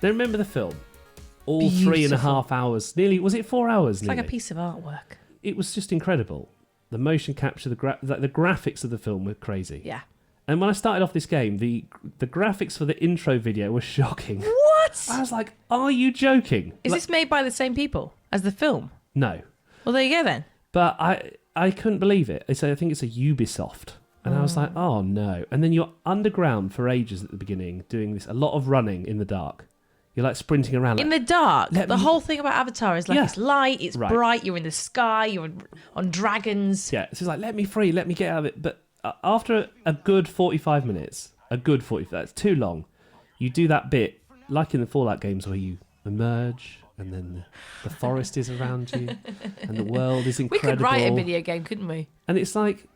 Then remember the film. All Beautiful. 3.5 hours. Nearly, was it 4 hours? It's like a piece of artwork. It was just incredible. The motion capture, the graphics of the film were crazy. Yeah. And when I started off this game, the graphics for the intro video were shocking. What? I was like, are you joking? Is this made by the same people as the film? No. Well, there you go then. But I couldn't believe it. I think it's a Ubisoft. And I was like, oh no. And then you're underground for ages at the beginning, doing this, a lot of running in the dark. You're like sprinting around. In the dark. The whole thing about Avatar is like it's light, it's bright, you're in the sky, you're on dragons. Yeah, so it's like, let me free, let me get out of it. But after a good 45 minutes, that's too long, you do that bit, like in the Fallout games, where you emerge and then the forest is around you and the world is incredible. We could write a video game, couldn't we? And it's like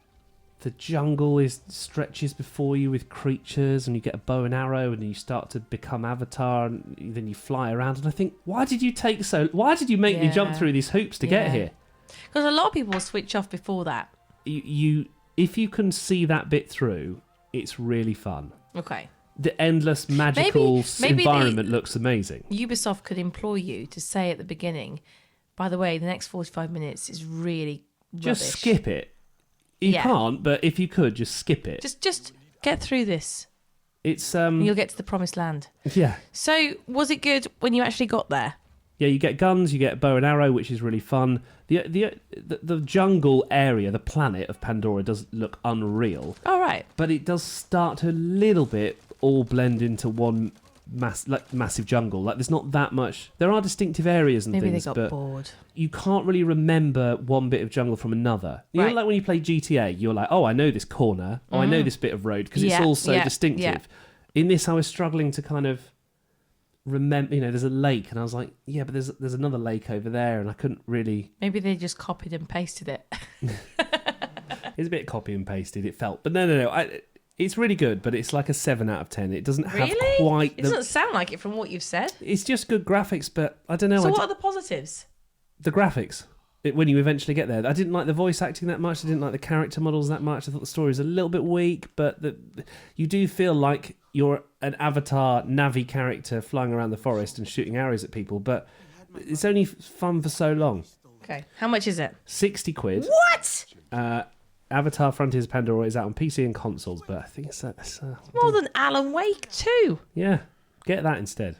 the jungle stretches before you with creatures, and you get a bow and arrow, and you start to become Avatar, and then you fly around. And I think, why did you make me jump through these hoops to get here? Because a lot of people switch off before that. If you can see that bit through, it's really fun. Okay. The endless magical environment looks amazing. Ubisoft could employ you to say at the beginning, by the way, the next 45 minutes is really rubbish. Just skip it. You can't, but if you could, just skip it. Just get through this. It's and you'll get to the promised land. Yeah. So, was it good when you actually got there? Yeah, you get guns, you get bow and arrow, which is really fun. The jungle area, the planet of Pandora, does look unreal. Oh, right. But it does start to a little bit all blend into one massive jungle. Like, there's not that much. There are distinctive areas and Maybe things, they got but bored. You can't really remember one bit of jungle from another. You know, like when you play GTA, you're like, oh, I know this corner. Oh, I know this bit of road, because it's all so distinctive. Yeah. In this, I was struggling to kind of remember, there's a lake, and I was like, yeah, but there's another lake over there, and I couldn't really... Maybe they just copied and pasted it. It's a bit copy and pasted, it felt. But no. It's really good, but it's like a 7 out of 10. It doesn't have quite... It doesn't sound like it from what you've said. It's just good graphics, but I don't know. So what are the positives? The graphics. When you eventually get there. I didn't like the voice acting that much. I didn't like the character models that much. I thought the story was a little bit weak, but you do feel like you're an Avatar Navi character flying around the forest and shooting arrows at people, but it's only fun for so long. Okay. How much is it? 60 quid. What? Avatar Frontiers of Pandora is out on PC and consoles, but I think it's more than Alan Wake 2. Yeah, get that instead.